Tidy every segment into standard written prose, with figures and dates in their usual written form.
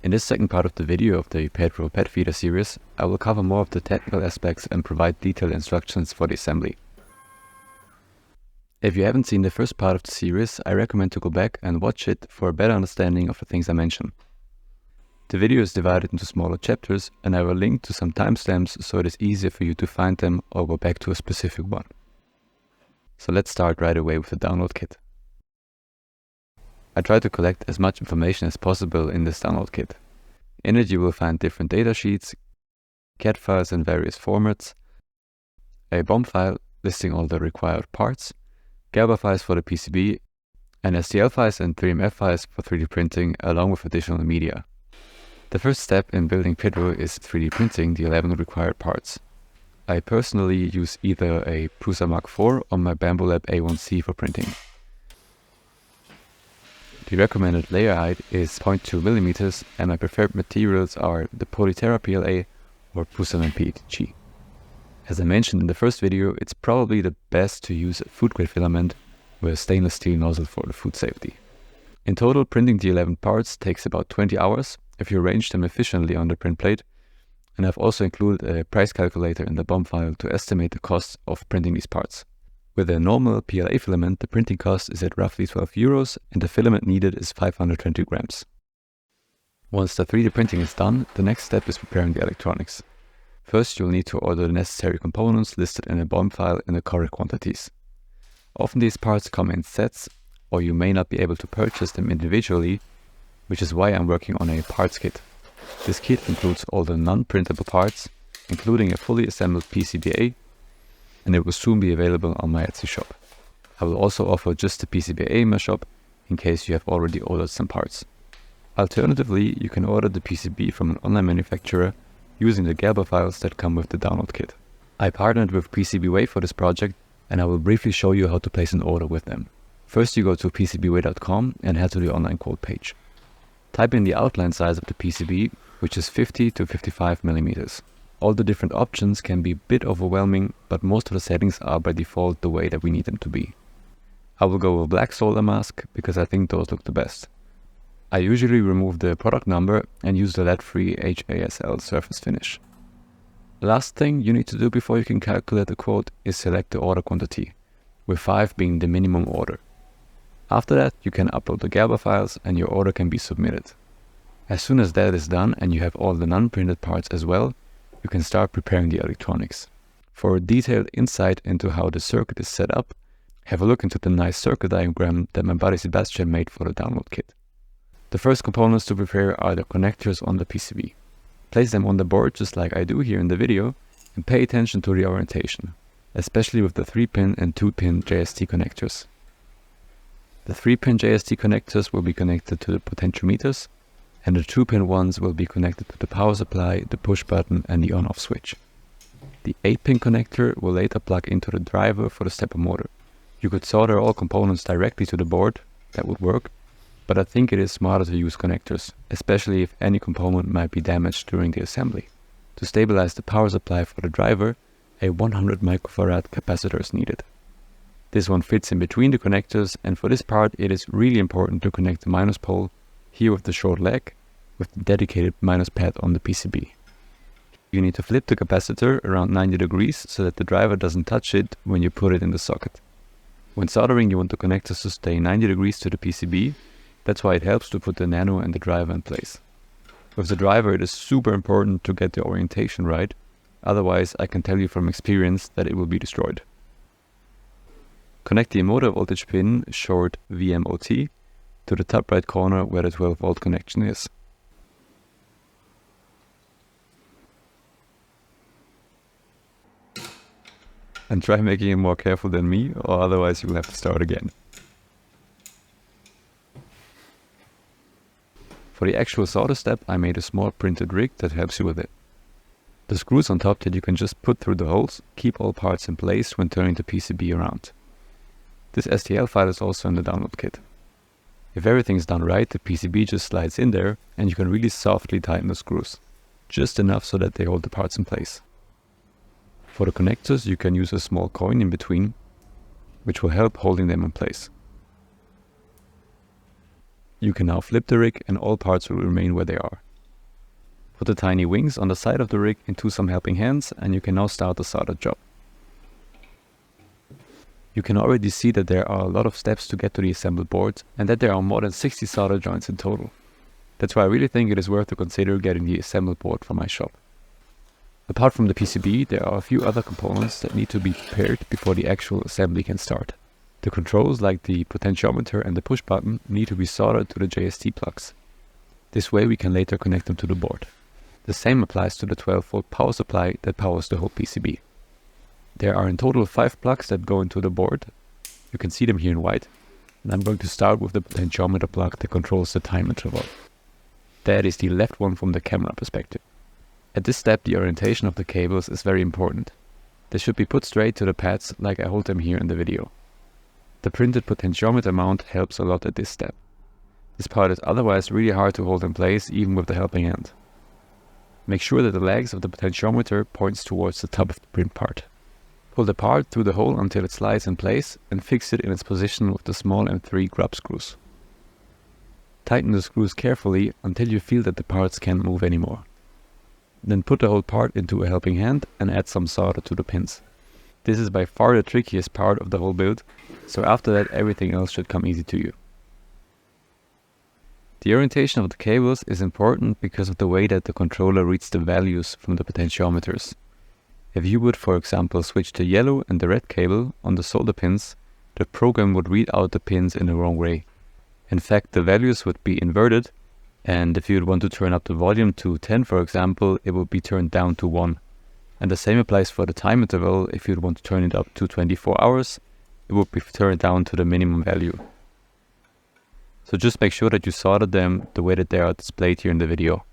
In this second part of the video of the PEDRO PET feeder series, I will cover more of the technical aspects and provide detailed instructions for the assembly. If you haven't seen the first part of the series, I recommend to go back and watch it for a better understanding of the things I mentioned. The video is divided into smaller chapters, and I will link to some timestamps so it is easier for you to find them or go back to a specific one. So let's start right away with the download kit. I try to collect as much information as possible in this download kit. In it you will find different data sheets, CAD files in various formats, a BOM file listing all the required parts, Gerber files for the PCB, and STL files and 3MF files for 3D printing along with additional media. The first step in building PEDRO is 3D printing the 11 required parts. I personally use either a Prusa Mark IV or my Bambu A1C for printing. The recommended layer height is 0.2 mm and my preferred materials are the Polytera PLA or Filament PETG. As I mentioned in the first video, it's probably the best to use a food grade filament with a stainless steel nozzle for the food safety. In total, printing the 11 parts takes about 20 hours if you arrange them efficiently on the print plate, and I've also included a price calculator in the BOM file to estimate the cost of printing these parts. With a normal PLA filament, the printing cost is at roughly €12 and the filament needed is 520 grams. Once the 3D printing is done, the next step is preparing the electronics. First, you'll need to order the necessary components listed in a BOM file in the correct quantities. Often these parts come in sets, or you may not be able to purchase them individually, which is why I'm working on a parts kit. This kit includes all the non-printable parts, including a fully assembled PCBA, and it will soon be available on my Etsy shop. I will also offer just the PCBA in my shop in case you have already ordered some parts. Alternatively, you can order the PCB from an online manufacturer using the Gerber files that come with the download kit. I partnered with PCBWay for this project and I will briefly show you how to place an order with them. First you go to PCBWay.com and head to the online quote page. Type in the outline size of the PCB, which is 50 to 55 mm. All the different options can be a bit overwhelming, but most of the settings are by default the way that we need them to be. I will go with black solder mask because I think those look the best. I usually remove the product number and use the lead-free HASL surface finish. The last thing you need to do before you can calculate the quote is select the order quantity, with 5 being the minimum order. After that, you can upload the Gerber files and your order can be submitted. As soon as that is done and you have all the non-printed parts as well, you can start preparing the electronics. For a detailed insight into how the circuit is set up, have a look into the nice circuit diagram that my buddy Sebastian made for the download kit. The first components to prepare are the connectors on the PCB. Place them on the board just like I do here in the video and pay attention to the orientation, especially with the 3-pin and 2-pin JST connectors. The 3-pin JST connectors will be connected to the potentiometers, and the 2-pin ones will be connected to the power supply, the push button and the on-off switch. The 8-pin connector will later plug into the driver for the stepper motor. You could solder all components directly to the board, that would work, but I think it is smarter to use connectors, especially if any component might be damaged during the assembly. To stabilize the power supply for the driver, a 100 microfarad capacitor is needed. This one fits in between the connectors, and for this part it is really important to connect the minus pole here with the short leg with the dedicated minus pad on the PCB. You need to flip the capacitor around 90 degrees so that the driver doesn't touch it when you put it in the socket. When soldering, you want the connectors to stay 90 degrees to the PCB, that's why it helps to put the nano and the driver in place. With the driver it is super important to get the orientation right, otherwise I can tell you from experience that it will be destroyed. Connect the motor voltage pin, short VMOT, to the top right corner where the 12 volt connection is. And try making it more careful than me, or otherwise you will have to start again. For the actual solder step, I made a small printed rig that helps you with it. The screws on top that you can just put through the holes keep all parts in place when turning the PCB around. This STL file is also in the download kit. If everything is done right, the PCB just slides in there and you can really softly tighten the screws, just enough so that they hold the parts in place. For the connectors, you can use a small coin in between, which will help holding them in place. You can now flip the rig and all parts will remain where they are. Put the tiny wings on the side of the rig into some helping hands and you can now start the solder job. You can already see that there are a lot of steps to get to the assembled board and that there are more than 60 solder joints in total. That's why I really think it is worth to consider getting the assembled board from my shop. Apart from the PCB, there are a few other components that need to be prepared before the actual assembly can start. The controls like the potentiometer and the push button need to be soldered to the JST plugs. This way we can later connect them to the board. The same applies to the 12-volt power supply that powers the whole PCB. There are in total 5 plugs that go into the board. You can see them here in white. And I'm going to start with the potentiometer plug that controls the time interval. That is the left one from the camera perspective. At this step the orientation of the cables is very important. They should be put straight to the pads like I hold them here in the video. The printed potentiometer mount helps a lot at this step. This part is otherwise really hard to hold in place even with the helping hand. Make sure that the legs of the potentiometer points towards the top of the print part. Pull the part through the hole until it slides in place and fix it in its position with the small M3 grub screws. Tighten the screws carefully until you feel that the parts can't move anymore. Then put the whole part into a helping hand and add some solder to the pins. This is by far the trickiest part of the whole build, so after that everything else should come easy to you. The orientation of the cables is important because of the way that the controller reads the values from the potentiometers. If you would, for example, switch the yellow and the red cable on the solder pins, the program would read out the pins in the wrong way. In fact, the values would be inverted, and if you would want to turn up the volume to 10, for example, it would be turned down to 1. And the same applies for the time interval. If you'd want to turn it up to 24 hours, it would be turned down to the minimum value. So just make sure that you solder them the way that they are displayed here in the video.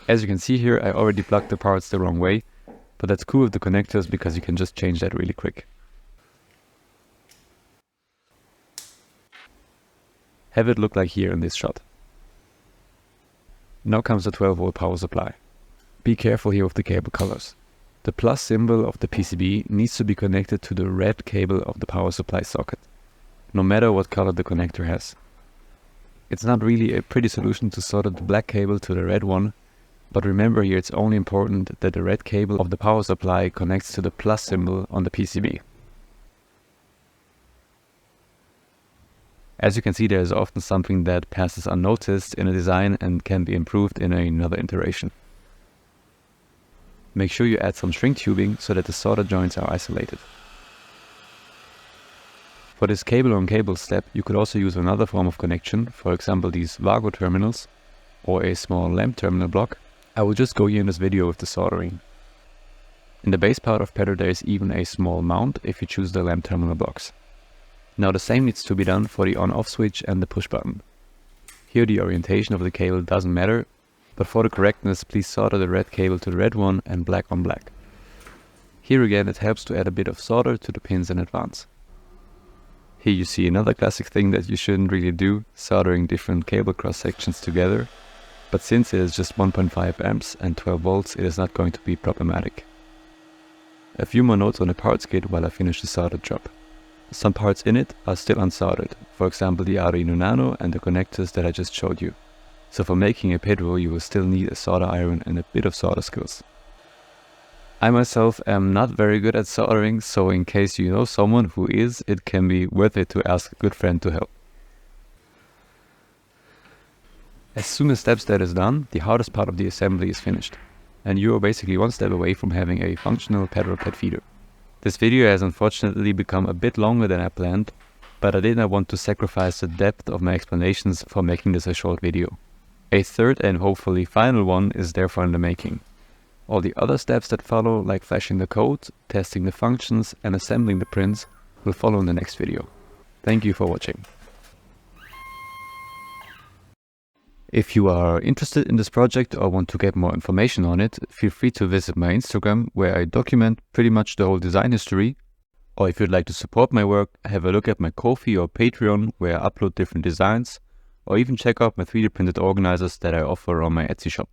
As you can see here, I already plugged the parts the wrong way, but that's cool with the connectors because you can just change that really quick. Have it look like here in this shot. Now comes the 12-volt power supply. Be careful here with the cable colors. The plus symbol of the PCB needs to be connected to the red cable of the power supply socket, no matter what color the connector has. It's not really a pretty solution to solder the black cable to the red one, but remember here it's only important that the red cable of the power supply connects to the plus symbol on the PCB. As you can see, there is often something that passes unnoticed in a design and can be improved in another iteration. Make sure you add some shrink tubing so that the solder joints are isolated. For this cable-on-cable step, you could also use another form of connection, for example these Vago terminals or a small lamp terminal block. I will just go here in this video with the soldering. In the base part of PEDRO there is even a small mount if you choose the lamp terminal blocks. Now the same needs to be done for the on-off switch and the push button. Here the orientation of the cable doesn't matter, but for the correctness please solder the red cable to the red one and black on black. Here again it helps to add a bit of solder to the pins in advance. Here you see another classic thing that you shouldn't really do, soldering different cable cross sections together, but since it is just 1.5 amps and 12 volts it is not going to be problematic. A few more notes on the parts kit while I finish the solder job. Some parts in it are still unsoldered, for example the Arduino Nano and the connectors that I just showed you. So for making a PEDRO you will still need a solder iron and a bit of solder skills. I myself am not very good at soldering, so in case you know someone who is, it can be worth it to ask a good friend to help. As soon as step that is done, the hardest part of the assembly is finished, and you are basically one step away from having a functional PEDRO PED feeder. This video has unfortunately become a bit longer than I planned, but I did not want to sacrifice the depth of my explanations for making this a short video. A third and hopefully final one is therefore in the making. All the other steps that follow, like flashing the code, testing the functions and assembling the prints, will follow in the next video. Thank you for watching. If you are interested in this project or want to get more information on it, feel free to visit my Instagram where I document pretty much the whole design history. Or if you'd like to support my work, have a look at my Ko-fi or Patreon where I upload different designs, or even check out my 3D printed organizers that I offer on my Etsy shop.